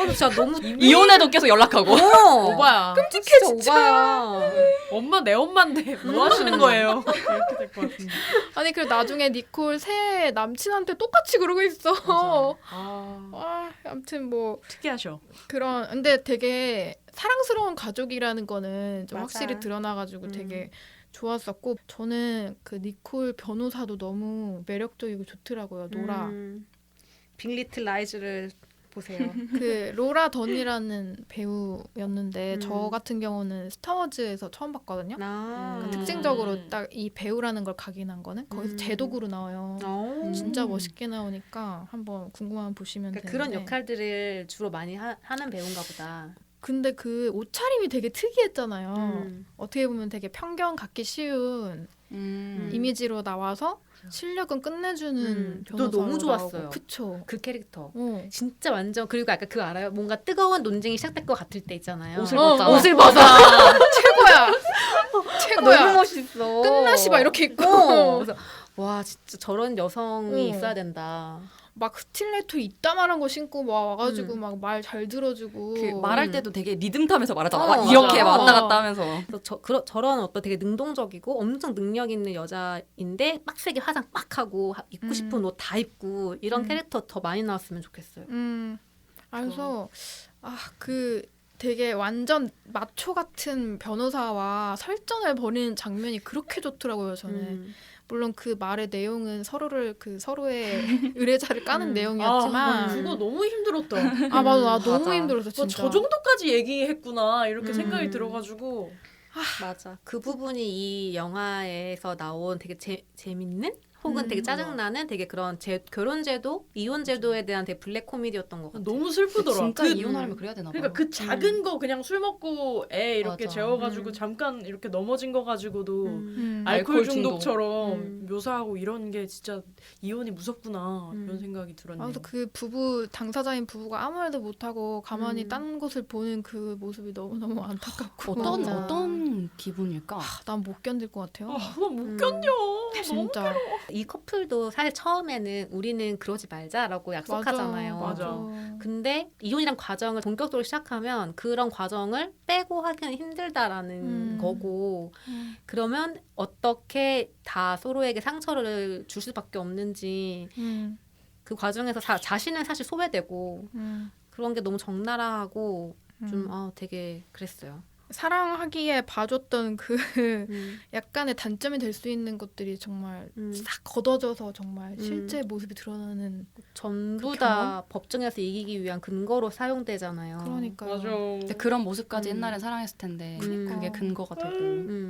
Speaker 3: 진짜 너무
Speaker 1: 이혼해도 계속 연락하고.
Speaker 4: 오바야.
Speaker 3: 진짜 오바야.
Speaker 4: 엄마 내 엄마인데 뭐 하시는 거예요? 이렇게 될 것 같은데.
Speaker 2: 아니 그리고 나중에 니콜 새 남친한테 똑같이 그러고 있어. 아무튼 뭐
Speaker 4: 특이하셔.
Speaker 2: 그런 근데 되게 사랑스러운 가족이라는 거는 좀
Speaker 3: 맞아.
Speaker 2: 확실히 드러나가지고 되게 좋았었고 저는 그 니콜 변호사도 너무 매력적이고 좋더라고요. 노라.
Speaker 3: 빅리틀 라이즈를 보세요.
Speaker 2: 그 로라 던이라는 배우였는데 저 같은 경우는 스타워즈에서 처음 봤거든요. 특징적으로 딱 이 배우라는 걸 각인한 거는 거기서 제독으로 나와요. 진짜 멋있게 나오니까 한번 궁금하면 보시면
Speaker 3: 그러니까
Speaker 2: 되는데
Speaker 3: 그런 역할들을 주로 많이 하는 배우인가 보다.
Speaker 2: 근데 그 옷차림이 되게 특이했잖아요. 어떻게 보면 되게 편견 갖기 쉬운 이미지로 나와서 실력은 끝내주는
Speaker 3: 저
Speaker 2: 변호사로
Speaker 3: 너무 좋았어요.
Speaker 2: 나오고. 그쵸.
Speaker 3: 그 캐릭터.
Speaker 2: 어.
Speaker 3: 진짜 완전 그리고 약간 그거 알아요? 뭔가 뜨거운 논쟁이 시작될 것 같을 때 있잖아요.
Speaker 1: 옷을 벗잖아.
Speaker 3: 옷을 벗어.
Speaker 2: 최고야. 최고야.
Speaker 3: 너무 멋있어.
Speaker 2: 하나씩 막 이렇게 있고
Speaker 3: 그래서 와 진짜 저런 여성이 있어야 된다.
Speaker 2: 막 스틸레토 이따만한 거 신고 막 와가지고 막 말 잘 들어주고
Speaker 1: 그 말할 때도 되게 리듬 타면서 말하잖아.
Speaker 3: 어,
Speaker 1: 막 이렇게
Speaker 3: 맞아.
Speaker 1: 왔다 갔다 하면서.
Speaker 3: 그래서 저런 어떤 되게 능동적이고 엄청 능력 있는 여자인데 빡세게 화장 빡 하고 입고 싶은 옷 다 입고 이런 캐릭터 더 많이 나왔으면 좋겠어요.
Speaker 2: 그래서 그 되게 완전 마초 같은 변호사와 설전을 벌이는 장면이 그렇게 좋더라고요. 저는 물론 그 말의 내용은 서로의 의뢰자를 까는 내용이었지만
Speaker 4: 그거 너무 힘들었다.
Speaker 2: 맞아 나 너무
Speaker 1: 맞아.
Speaker 2: 힘들었어 진짜.
Speaker 4: 저 정도까지 얘기했구나 이렇게 생각이 들어가지고
Speaker 3: 맞아. 그 부분이 이 영화에서 나온 되게 재밌는 혹은 되게 짜증나는 되게 그런 결혼제도, 이혼제도에 대한 되게 블랙 코미디였던 것 같아요.
Speaker 4: 너무 슬프더라.
Speaker 1: 진짜 이혼하려면 그래야 되나 봐.
Speaker 4: 그러니까 그 작은 거 그냥 술 먹고 애 이렇게
Speaker 1: 맞아.
Speaker 4: 재워가지고 잠깐 이렇게 넘어진 거 가지고도 알코올
Speaker 1: 알코올
Speaker 4: 중독처럼 묘사하고 이런 게 진짜 이혼이 무섭구나 이런 생각이 들었네요.
Speaker 2: 그래서 그 부부 당사자인 부부가 아무 말도 못하고 가만히 딴 곳을 보는 그 모습이 너무너무 안타깝고
Speaker 1: 어떤 기분일까?
Speaker 2: 난 못 견딜 것 같아요.
Speaker 4: 못 견뎌.
Speaker 2: 진짜
Speaker 3: 이 커플도 사실 처음에는 우리는 그러지 말자라고 약속하잖아요.
Speaker 4: 맞아.
Speaker 3: 근데 이혼이란 과정을 본격적으로 시작하면 그런 과정을 빼고 하기는 힘들다라는 거고 그러면 어떻게 다 서로에게 상처를 줄 수밖에 없는지 그 과정에서 자신은 사실 소외되고 그런 게 너무 적나라하고 좀 되게 그랬어요.
Speaker 2: 사랑하기에 봐줬던 그 약간의 단점이 될 수 있는 것들이 정말 싹 걷어져서 정말 실제 모습이 드러나는
Speaker 3: 전부
Speaker 2: 그
Speaker 3: 다 법정에서 이기기 위한 근거로 사용되잖아요.
Speaker 2: 그러니까요.
Speaker 4: 맞아.
Speaker 1: 근데 그런 모습까지 옛날엔 사랑했을 텐데 그게 근거가 되고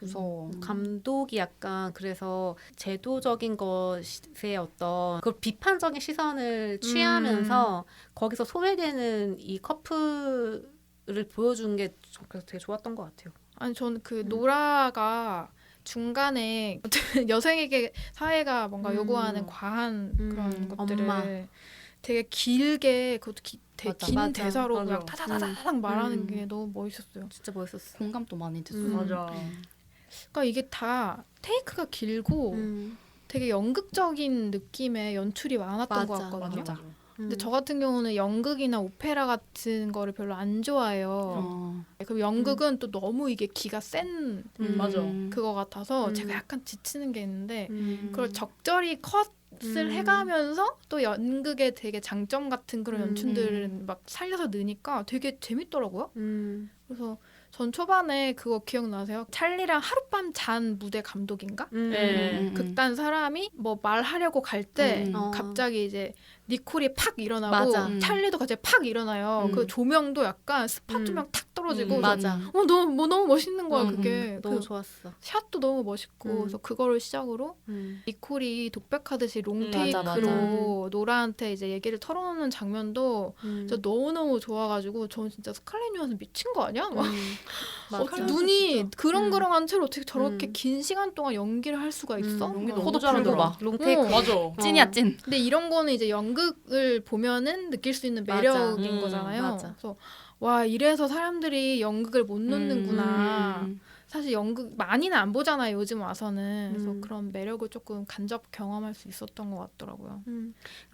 Speaker 1: 무서워.
Speaker 3: 감독이 약간 그래서 제도적인 것에 어떤 그 비판적인 시선을 취하면서 거기서 소외되는 이 커플을 보여준 게 그래서 되게 좋았던 것 같아요.
Speaker 2: 아니 저는 그 노라가 중간에 여성에게 사회가 뭔가 요구하는 과한 그런 것들을
Speaker 3: 엄마.
Speaker 2: 되게 길게 그것도
Speaker 3: 맞아,
Speaker 2: 긴
Speaker 3: 맞아.
Speaker 2: 대사로
Speaker 4: 맞아.
Speaker 2: 그냥 타다다닥 말하는 게 너무 멋있었어요.
Speaker 3: 진짜 멋있었어.
Speaker 1: 공감도 많이 됐어.
Speaker 4: 맞아.
Speaker 2: 그러니까 이게 다 테이크가 길고 되게 연극적인 느낌의 연출이 많았던 것
Speaker 3: 맞아,
Speaker 2: 같거든요.
Speaker 1: 맞아.
Speaker 2: 근데 저 같은 경우는 연극이나 오페라 같은 거를 별로 안 좋아해요. 그럼 연극은 또 너무 이게 기가 센
Speaker 4: 맞아.
Speaker 2: 그거 같아서 제가 약간 지치는 게 있는데 그걸
Speaker 3: 음.
Speaker 2: 적절히 컷을 해가면서 또 연극의 되게 장점 같은 그런 연출들을 막 살려서 넣으니까 되게 재밌더라고요. 그래서 전 초반에 그거 기억나세요? 찰리랑 하룻밤 잔 무대 감독인가?
Speaker 4: 네.
Speaker 2: 극단 사람이 뭐 말하려고 갈 때
Speaker 1: 음.
Speaker 2: 갑자기 이제 니콜이 팍 일어나고
Speaker 3: 맞아.
Speaker 2: 찰리도 갑자기 팍 일어나요. 그 조명도 약간 스팟 조명 탁 떨어지고
Speaker 3: 맞아.
Speaker 2: 너무 멋있는 거야 그게.
Speaker 3: 너무
Speaker 2: 그
Speaker 3: 좋았어.
Speaker 2: 샷도 너무 멋있고 그래서 그거를 시작으로 니콜이 독백하듯이 롱테이크로
Speaker 1: 맞아.
Speaker 2: 노라한테 이제 얘기를 털어놓는 장면도 진짜 너무너무 좋아가지고 저는 진짜 스칼렛 요한슨 미친 거 아니야? 막
Speaker 3: 맞아.
Speaker 2: 눈이 그렁그렁한 채로 어떻게 저렇게 긴 시간 동안 연기를 할 수가 있어?
Speaker 4: 연기 너무
Speaker 1: 코도
Speaker 4: 잘하더라.
Speaker 1: 풀고 막.
Speaker 3: 롱테이크.
Speaker 4: 맞아.
Speaker 1: 찐이야 찐.
Speaker 2: 근데 이런 거는 이제 연극을 보면은 느낄 수 있는 매력인 거잖아요.
Speaker 3: 맞아.
Speaker 2: 그래서 와 이래서 사람들이 연극을 못 놓는구나.
Speaker 1: 음.
Speaker 2: 사실 연극 많이는 안 보잖아요 요즘 와서는. 그래서 그런 매력을 조금 간접 경험할 수 있었던 것 같더라고요.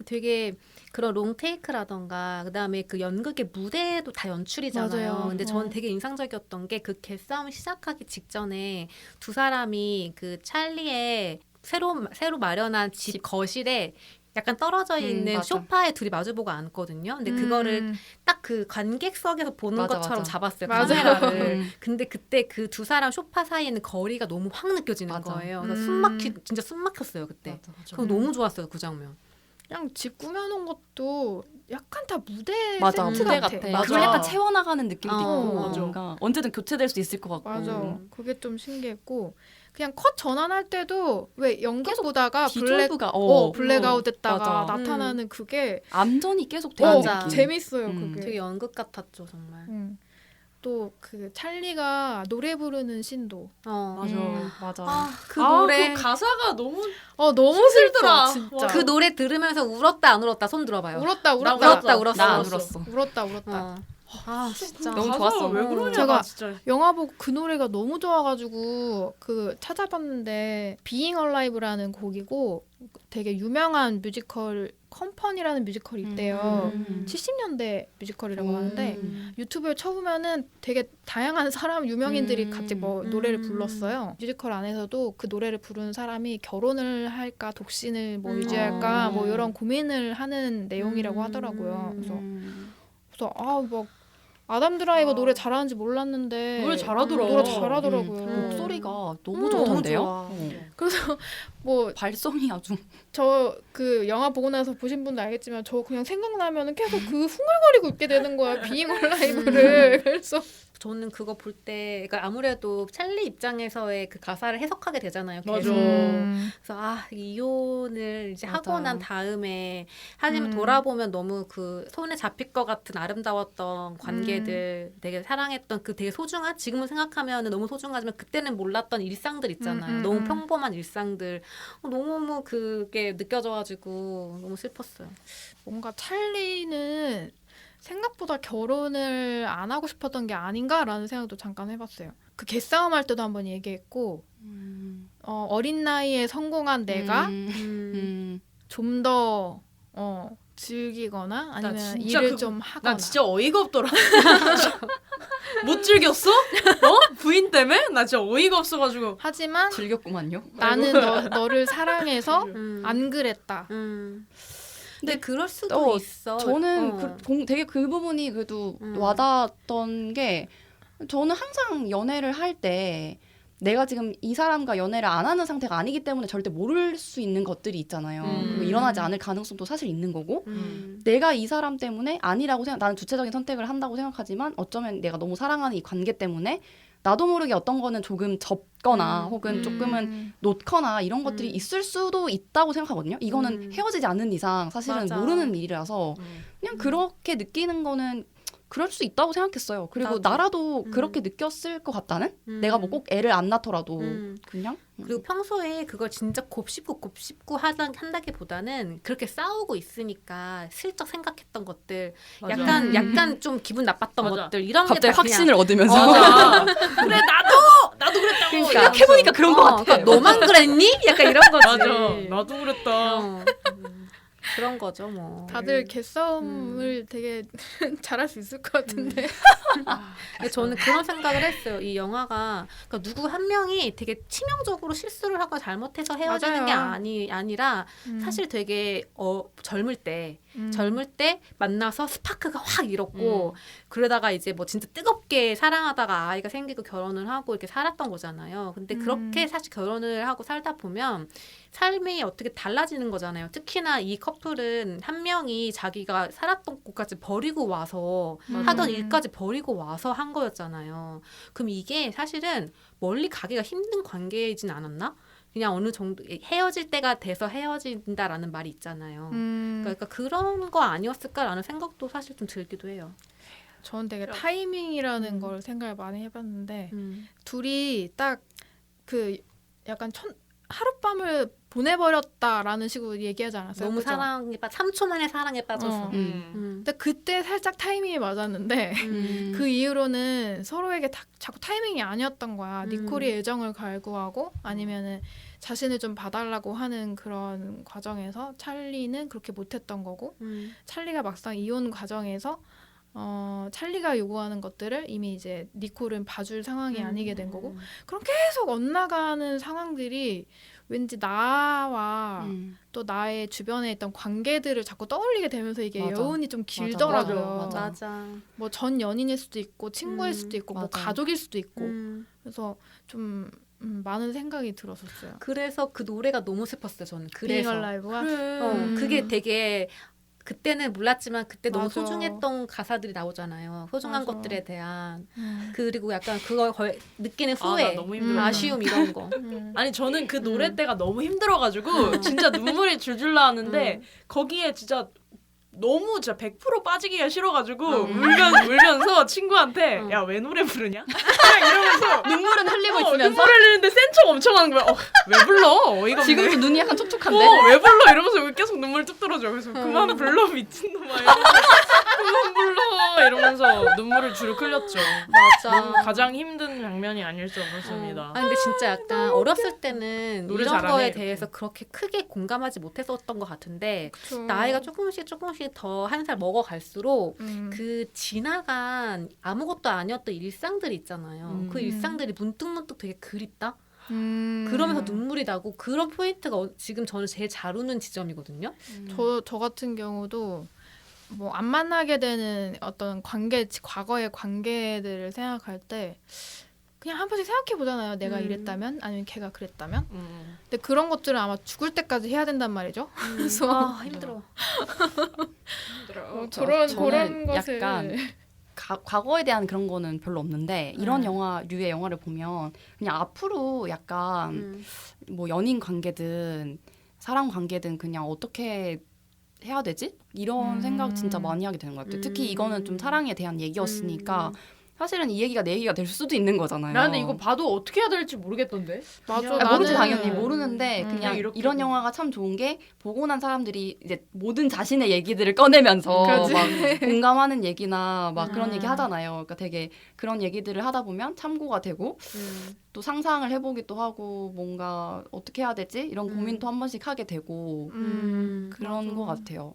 Speaker 3: 되게 그런 롱테이크라던가 그다음에 그 연극의 무대도 다 연출이잖아요.
Speaker 2: 맞아요.
Speaker 3: 근데 저는 되게 인상적이었던 게 그 개싸움 시작하기 직전에 두 사람이 그 찰리의 새로 마련한 집 거실에 약간 떨어져 있는
Speaker 1: 맞아.
Speaker 3: 소파에 둘이 마주보고 앉거든요. 근데 그거를 딱 그 관객석에서 보는
Speaker 1: 맞아,
Speaker 3: 것처럼
Speaker 1: 맞아.
Speaker 3: 잡았어요.
Speaker 2: 맞아요.
Speaker 3: 카메라를. 근데 그때 그 두 사람 소파 사이에 있는 거리가 너무 확 느껴지는
Speaker 1: 맞아.
Speaker 3: 거예요. 그래서 진짜 숨 막혔어요 그때.
Speaker 1: 맞아, 맞아.
Speaker 3: 그거 너무 좋았어요 그 장면.
Speaker 2: 그냥 집 꾸며놓은 것도 약간 다 무대
Speaker 1: 맞아
Speaker 2: 세트
Speaker 1: 무대
Speaker 2: 같아.
Speaker 1: 같아.
Speaker 4: 맞아.
Speaker 1: 그걸 약간 채워나가는 느낌도 있고
Speaker 4: 맞아.
Speaker 1: 뭔가 언제든 교체될 수 있을 것 같고.
Speaker 2: 맞아. 그게 좀 신기했고 그냥 컷 전환할 때도 왜 연극 보다가
Speaker 1: 디졸브가
Speaker 2: 블랙아웃 됐다가
Speaker 1: 맞아.
Speaker 2: 나타나는 그게
Speaker 1: 암전이 계속 되는
Speaker 3: 맞아.
Speaker 1: 느낌.
Speaker 2: 재밌어요.
Speaker 1: 음.
Speaker 2: 그게.
Speaker 3: 되게 연극 같았죠 정말.
Speaker 2: 또 그 찰리가 노래 부르는 신도
Speaker 4: 맞아.
Speaker 1: 맞아.
Speaker 3: 그 노래
Speaker 4: 그 가사가 너무
Speaker 2: 너무
Speaker 4: 힘들더라.
Speaker 2: 슬퍼 진짜.
Speaker 4: 와.
Speaker 3: 그 노래 들으면서 울었다 안 울었다 손 들어봐요.
Speaker 2: 울었다.
Speaker 3: 울었다 울었어.
Speaker 1: 나 안 울었어.
Speaker 2: 울었다.
Speaker 3: 어. 아 진짜
Speaker 1: 너무
Speaker 4: 가사
Speaker 1: 좋았어.
Speaker 4: 왜 그러냐
Speaker 2: 제가
Speaker 4: 나 진짜.
Speaker 2: 영화 보고 그 노래가 너무 좋아가지고 그 찾아봤는데 Being Alive라는 곡이고 되게 유명한 뮤지컬 컴퍼니라는 뮤지컬이 있대요. 70년대 뮤지컬이라고 하는데 유튜브에 쳐보면은 되게 다양한 사람 유명인들이 같이 뭐 노래를 불렀어요. 뮤지컬 안에서도 그 노래를 부르는 사람이 결혼을 할까 독신을 뭐 유지할까 뭐 이런 고민을 하는 내용이라고 하더라고요. 그래서 막 아담 드라이버 노래 잘하는지 몰랐는데
Speaker 4: 노래 잘하더라.
Speaker 2: 노래 잘하더라고요.
Speaker 1: 목소리가 너무
Speaker 2: 너무
Speaker 1: 좋던데요.
Speaker 4: 좋아.
Speaker 2: 그래서 뭐
Speaker 1: 발성이 아주
Speaker 2: 저 그 영화 보고 나서 보신 분도 알겠지만 저 그냥 생각나면은 계속 그 흥얼거리고 있게 되는 거야. 비잉 얼라이브를. 그래서
Speaker 3: 저는 그거 볼 때 그러니까 아무래도 찰리 입장에서의 그 가사를 해석하게 되잖아요.
Speaker 4: 맞아.
Speaker 3: 계속. 그래서 이혼을 이제 하고
Speaker 1: 맞아.
Speaker 3: 난 다음에 하지만 돌아보면 너무 그 손에 잡힐 것 같은 아름다웠던 관계들 되게 사랑했던 그 되게 소중한 지금은 생각하면 너무 소중하지만 그때는 몰랐던 일상들 있잖아요. 너무 평범한 일상들 너무 그게 느껴져가지고 너무 슬펐어요.
Speaker 2: 뭔가 찰리는 생각보다 결혼을 안 하고 싶었던 게 아닌가라는 생각도 잠깐 해봤어요. 그 개싸움 할 때도 한번 얘기했고 어린 나이에 성공한 내가 좀 더 즐기거나 아니면
Speaker 4: 진짜
Speaker 2: 일을 좀 하거나.
Speaker 4: 난 진짜 어이가 없더라. 못 즐겼어? 부인 때문에? 나 진짜 어이가 없어가지고.
Speaker 2: 하지만
Speaker 1: 즐겼구만요.
Speaker 2: 나는 너를 사랑해서 안 그랬다.
Speaker 3: 근데 그럴 수도 있어.
Speaker 1: 저는 되게 그 부분이 그래도 와닿았던 게 저는 항상 연애를 할 때 내가 지금 이 사람과 연애를 안 하는 상태가 아니기 때문에 절대 모를 수 있는 것들이 있잖아요. 그리고 일어나지 않을 가능성도 사실 있는 거고 내가 이 사람 때문에 아니라고 나는 주체적인 선택을 한다고 생각하지만 어쩌면 내가 너무 사랑하는 이 관계 때문에 나도 모르게 어떤 거는 조금 접거나 혹은 조금은 놓거나 이런 것들이 있을 수도 있다고 생각하거든요. 이거는 헤어지지 않는 이상 사실은
Speaker 3: 맞아.
Speaker 1: 모르는 일이라서 그냥 그렇게 느끼는 거는 그럴 수 있다고 생각했어요. 그리고
Speaker 3: 나도.
Speaker 1: 나라도 그렇게 느꼈을 것 같다는? 내가 뭐 꼭 애를 안 낳더라도 그냥?
Speaker 3: 그리고 평소에 그걸 진짜 곱씹고 한다기보다는 그렇게 싸우고 있으니까 슬쩍 생각했던 것들
Speaker 4: 맞아.
Speaker 3: 약간 좀 기분 나빴던
Speaker 4: 맞아.
Speaker 3: 것들 이런 게
Speaker 1: 갑자기
Speaker 3: 다
Speaker 1: 확신을 얻으면서
Speaker 4: 맞아. 그래 나도 그랬다고.
Speaker 1: 그러니까 생각해보니까 그런 것 같아.
Speaker 3: 그러니까 너만 그랬니? 약간 이런 거지.
Speaker 4: 맞아. 나도 그랬다.
Speaker 3: 그런 거죠 뭐.
Speaker 2: 다들 개싸움을 되게 잘할 수 있을 것 같은데.
Speaker 3: 근데 저는 그런 생각을 했어요. 이 영화가 그러니까 누구 한 명이 되게 치명적으로 실수를 하고 잘못해서 헤어지는
Speaker 2: 맞아요.
Speaker 3: 게 아니라 사실 되게 젊을 때 만나서 스파크가 확 일었고 그러다가 이제 뭐 진짜 뜨겁게 사랑하다가 아이가 생기고 결혼을 하고 이렇게 살았던 거잖아요. 근데 그렇게 사실 결혼을 하고 살다 보면 삶이 어떻게 달라지는 거잖아요. 특히나 이 커플은 한 명이 자기가 살았던 곳까지 버리고 와서 하던 일까지 버리고 와서 한 거였잖아요. 그럼 이게 사실은 멀리 가기가 힘든 관계이진 않았나? 그냥 어느 정도 헤어질 때가 돼서 헤어진다라는 말이 있잖아요. 그러니까 그런 거 아니었을까라는 생각도 사실 좀 들기도 해요.
Speaker 2: 저는 되게 타이밍이라는 걸 생각을 많이 해봤는데 둘이 딱 그 약간 하룻밤을 보내버렸다라는 식으로 얘기하지 않았어요?
Speaker 3: 너무
Speaker 2: 그죠?
Speaker 3: 3초 만에 사랑에 빠져서.
Speaker 2: 근데 그때 살짝 타이밍이 맞았는데 그 이후로는 서로에게 자꾸 타이밍이 아니었던 거야. 니콜이 애정을 갈구하고 아니면은 자신을 좀 봐달라고 하는 그런 과정에서 찰리는 그렇게 못했던 거고 찰리가 막상 이혼 과정에서 찰리가 요구하는 것들을 이미 이제 니콜은 봐줄 상황이 아니게 된 거고 그럼 계속 엇나가는 상황들이 왠지 나와 또 나의 주변에 있던 관계들을 자꾸 떠올리게 되면서 이게
Speaker 1: 맞아.
Speaker 2: 여운이 좀 길더라고요.
Speaker 3: 맞아.
Speaker 2: 뭐 전 연인일 수도 있고 친구일 수도 있고 뭐
Speaker 1: 맞아.
Speaker 2: 가족일 수도 있고 그래서 좀 많은 생각이 들었었어요.
Speaker 3: 그래서 그 노래가 너무 슬펐어요. 저는
Speaker 2: 비잉
Speaker 3: 그래서
Speaker 2: 얼라이브가
Speaker 3: 그게 되게 그때는 몰랐지만 그때 너무
Speaker 2: 맞아.
Speaker 3: 소중했던 가사들이 나오잖아요. 소중한
Speaker 2: 맞아.
Speaker 3: 것들에 대한 그리고 약간 그걸 거의 느끼는
Speaker 4: 나
Speaker 3: 후회,
Speaker 4: 너무 힘들었다.
Speaker 3: 아쉬움 이런 거.
Speaker 4: 아니 저는 그 노래 때가 너무 힘들어가지고 진짜 눈물이 줄줄 나왔는데 거기에 진짜 너무 진짜 100% 빠지기가 싫어가지고 울면서 친구한테 야 왜 노래 부르냐? 그냥 이러면서
Speaker 1: 눈물은 흘리고 있으면서
Speaker 4: 눈물을 흘리는데 센 척 엄청 하는 거야. 왜 불러? 어이가 없네.
Speaker 1: 지금도 눈이 약간 촉촉한데
Speaker 4: 왜 불러? 이러면서 계속 눈물 뚝 떨어져. 그래서 그만 불러 미친놈아. 이러면서 그만 불러 이러면서 눈물을 주르륵 흘렸죠.
Speaker 3: 맞아.
Speaker 4: 가장 힘든 장면이 아닐 수 없었습니다.
Speaker 3: 근데 진짜 약간 어렸을 때는
Speaker 4: 노래
Speaker 3: 이런
Speaker 4: 잘하네,
Speaker 3: 거에
Speaker 4: 이렇게.
Speaker 3: 대해서 그렇게 크게 공감하지 못했었던 것 같은데
Speaker 2: 그쵸.
Speaker 3: 나이가 조금씩 더 한 살 먹어갈수록
Speaker 2: 음.
Speaker 3: 그 지나간 아무것도 아니었던 일상들 있잖아요. 그 일상들이 문득문득 되게 그립다. 그러면서 눈물이 나고 그런 포인트가 지금 저는 제일 잘 우는 지점이거든요.
Speaker 2: 저 같은 경우도 뭐 안 만나게 되는 어떤 과거의 관계들을 생각할 때 그냥 한 번씩 생각해 보잖아요. 내가 이랬다면 아니면 걔가 그랬다면. 근데 그런 것들은 아마 죽을 때까지 해야 된단 말이죠. 그래서
Speaker 3: 힘들어.
Speaker 2: 그런
Speaker 1: 저는
Speaker 2: 것을
Speaker 1: 약간 과거에 대한 그런 거는 별로 없는데 이런 류의 영화를 보면 그냥 앞으로 약간 뭐 연인 관계든 사랑 관계든 그냥 어떻게 해야 되지? 이런 생각 진짜 많이 하게 되는 것 같아요. 특히 이거는 좀 사랑에 대한 얘기였으니까 사실은 이 얘기가 내 얘기가 될 수도 있는 거잖아요.
Speaker 4: 나는 이거 봐도 어떻게 해야 될지 모르겠던데.
Speaker 2: 맞아.
Speaker 1: 모르지
Speaker 2: 나는-
Speaker 1: 당연히 모르는데 그냥
Speaker 4: 이렇게
Speaker 1: 이런 영화가 참 좋은 게 보고 난 사람들이 이제 모든 자신의 얘기들을 꺼내면서
Speaker 2: 그렇지.
Speaker 1: 막 공감하는 얘기나 막 그런 얘기 하잖아요. 그러니까 되게 그런 얘기들을 하다 보면 참고가 되고 또 상상을 해보기도 하고 뭔가 어떻게 해야 되지 이런 고민도 한 번씩 하게 되고 그런
Speaker 2: 맞아.
Speaker 1: 것 같아요.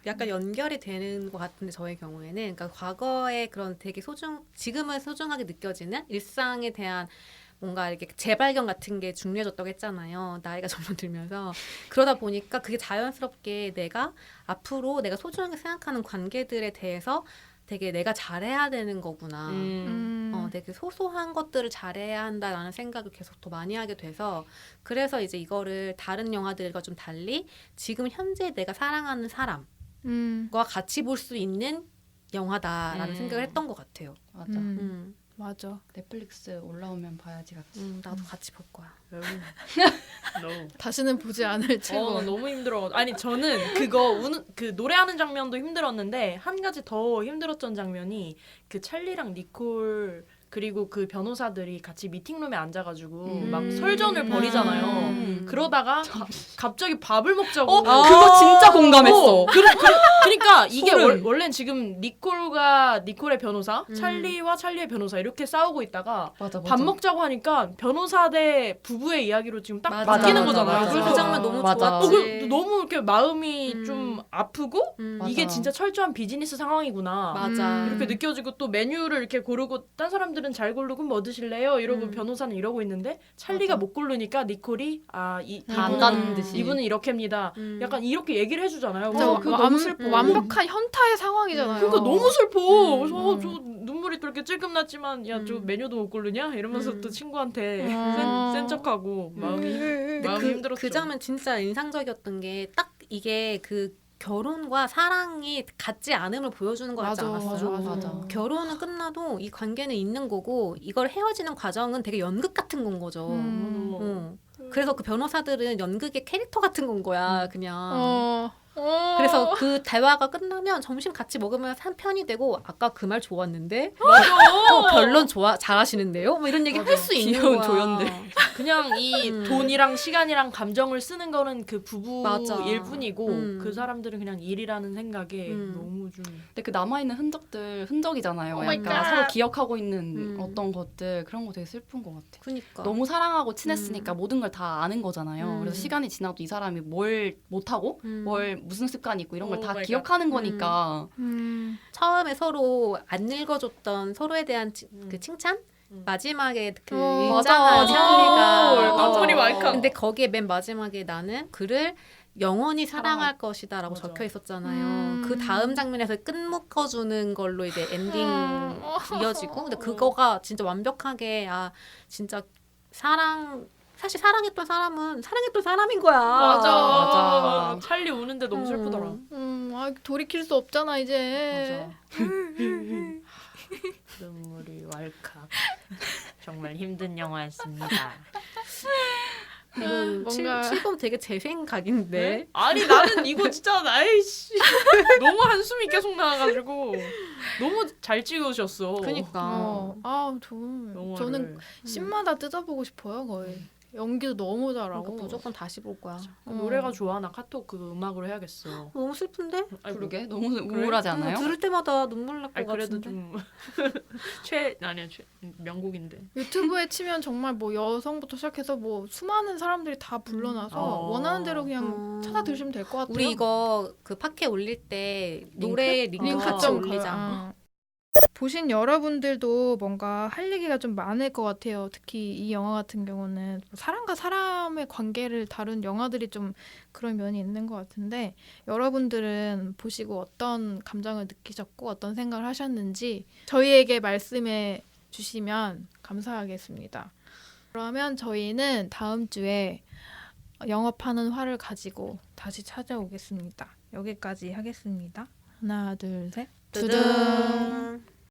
Speaker 3: 약간 연결이 되는 것 같은데 저의 경우에는 그러니까 과거의 그런 되게 지금은 소중하게 느껴지는 일상에 대한 뭔가 이렇게 재발견 같은 게 중요해졌다고 했잖아요. 나이가 점점 들면서 그러다 보니까 그게 자연스럽게 내가 앞으로 내가 소중하게 생각하는 관계들에 대해서 되게 내가 잘해야 되는 거구나. 되게 소소한 것들을 잘해야 한다라는 생각을 계속 더 많이 하게 돼서 그래서 이제 이거를 다른 영화들과 좀 달리 지금 현재 내가 사랑하는 사람과 같이 볼 수 있는 영화다라는 생각을 했던 것 같아요.
Speaker 1: 맞아.
Speaker 2: 맞아.
Speaker 1: 넷플릭스 올라오면 봐야지 같이.
Speaker 3: 나도 같이 볼 거야.
Speaker 4: No.
Speaker 2: 다시는 보지 않을 최고.
Speaker 4: 너무 힘들어. 아니 저는 그 노래하는 장면도 힘들었는데 한 가지 더 힘들었던 장면이 그 찰리랑 니콜 그리고 그 변호사들이 같이 미팅룸에 앉아가지고 막 설전을 벌이잖아요. 그러다가 갑자기 밥을 먹자고.
Speaker 1: 그거 진짜 공감했어.
Speaker 4: 그러니까 이게
Speaker 1: 소름.
Speaker 4: 원래는 지금 니콜의 변호사, 찰리와 찰리의 변호사 이렇게 싸우고 있다가
Speaker 1: 맞아,
Speaker 4: 밥 먹자고 하니까 변호사 대 부부의 이야기로 지금 딱
Speaker 3: 맞아,
Speaker 4: 바뀌는
Speaker 1: 맞아,
Speaker 4: 거잖아요.
Speaker 1: 맞아.
Speaker 4: 그래서
Speaker 3: 그 장면 너무
Speaker 1: 맞아.
Speaker 3: 좋았지.
Speaker 4: 너무 이렇게 마음이 좀 아프고
Speaker 1: 맞아.
Speaker 4: 이게 진짜 철저한 비즈니스 상황이구나.
Speaker 3: 맞아.
Speaker 4: 이렇게 느껴지고 또 메뉴를 이렇게 고르고 딴 사람들은 잘 고르고 뭐 드실래요? 이러고 변호사는 이러고 있는데 찰리가 못 고르니까 니콜이
Speaker 1: 안
Speaker 4: 이분은
Speaker 1: 가는 듯이.
Speaker 4: 이분은 이렇게입니다. 약간 이렇게 얘기를 해주잖아요.
Speaker 2: 진짜
Speaker 4: 그래서 그거 너무 슬퍼.
Speaker 2: 완벽한 현타의 상황이잖아요.
Speaker 4: 그러니까 너무 슬퍼. 그래서 저 눈물이 또 이렇게 찔끔 났지만 야 저 메뉴도 못 고르냐? 이러면서 또 친구한테 센 척하고 마음이 힘들었죠.
Speaker 3: 그 장면 진짜 인상적이었던 게 딱 이게 그 결혼과 사랑이 같지 않음을 보여주는 거 같지 않았어요?
Speaker 1: 맞아.
Speaker 3: 결혼은 끝나도 이 관계는 있는 거고 이걸 헤어지는 과정은 되게 연극 같은 건 거죠. 그래서 그 변호사들은 연극의 캐릭터 같은 건 거야 그냥. 그래서 그 대화가 끝나면 점심 같이 먹으면 한 편이 되고 아까 그 말 좋았는데 결론 잘하시는데요? 뭐 이런 얘기 할 수 있는
Speaker 1: 귀여운
Speaker 3: 거야.
Speaker 1: 조연들.
Speaker 4: 그냥 이 돈이랑 시간이랑 감정을 쓰는 거는 그
Speaker 3: 맞아.
Speaker 4: 부부일 뿐이고 그 사람들은 그냥 일이라는 생각에 너무 좀
Speaker 1: 근데 그 남아있는 흔적이잖아요.
Speaker 2: my
Speaker 1: 약간
Speaker 2: God.
Speaker 1: 서로 기억하고 있는 어떤 것들 그런 거 되게 슬픈 것 같아.
Speaker 3: 그니까.
Speaker 1: 너무 사랑하고 친했으니까 모든 걸 다 아는 거잖아요.
Speaker 3: 음.
Speaker 1: 그래서 시간이 지나도 이 사람이 뭘 못하고 뭘 무슨 습관이 있고 이런 걸 다
Speaker 4: Oh my
Speaker 1: 기억하는 거니까
Speaker 3: 처음에 서로 안 읽어줬던 서로에 대한 그 칭찬? 마지막에 그 읽잖아요.
Speaker 1: 맞아.
Speaker 3: 찰리가.
Speaker 4: 깜놀이 왈칵.
Speaker 3: 근데 거기에 맨 마지막에 나는 그를 영원히 사랑할 것이다라고
Speaker 4: 맞아.
Speaker 3: 적혀 있었잖아요. 그 다음 장면에서 끝 묶어주는 걸로 이제 엔딩 이어지고 근데 그거가 진짜 완벽하게 진짜 사실 사랑했던 사람은 사랑했던 사람인 거야.
Speaker 1: 맞아.
Speaker 4: 찰리 우는데 너무 슬프더라.
Speaker 2: 돌이킬 수 없잖아 이제.
Speaker 4: 눈물이 왈칵. 정말 힘든 영화였습니다.
Speaker 3: 뭔가 7번 되게 재생각인데.
Speaker 4: 네? 아니 나는 이거 진짜 나이씨 너무 한숨이 계속 나와가지고 너무 잘 찍으셨어.
Speaker 3: 그니까.
Speaker 2: 저는
Speaker 4: 영화를.
Speaker 2: 씬마다 뜯어보고 싶어요 거의. 연기도 너무 잘하고.
Speaker 3: 그러니까 무조건 다시 볼 거야.
Speaker 4: 노래가 좋아. 나 카톡 그 음악으로 해야겠어.
Speaker 3: 너무 슬픈데?
Speaker 4: 아이고.
Speaker 1: 그러게 너무 우울하지 않아요?
Speaker 3: 들을 때마다 눈물 날 것
Speaker 4: 아니 그래도
Speaker 3: 같은데.
Speaker 4: 좀 명곡인데.
Speaker 2: 유튜브에 치면 정말 뭐 여성부터 시작해서 뭐 수많은 사람들이 다 불러놔서 원하는 대로 그냥 찾아 들으시면 될 것 같아요.
Speaker 3: 우리 이거 그 팟캐 올릴 때 노래 링크
Speaker 2: 링크
Speaker 3: 같이
Speaker 2: 좀
Speaker 3: 올리자.
Speaker 2: 보신 여러분들도 뭔가 할 얘기가 좀 많을 것 같아요. 특히 이 영화 같은 경우는 사람과 사람의 관계를 다룬 영화들이 좀 그런 면이 있는 것 같은데 여러분들은 보시고 어떤 감정을 느끼셨고 어떤 생각을 하셨는지 저희에게 말씀해 주시면 감사하겠습니다. 그러면 저희는 다음 주에 영업하는 화를 가지고 다시 찾아오겠습니다. 여기까지 하겠습니다. 하나, 둘, 셋.
Speaker 3: 두둥.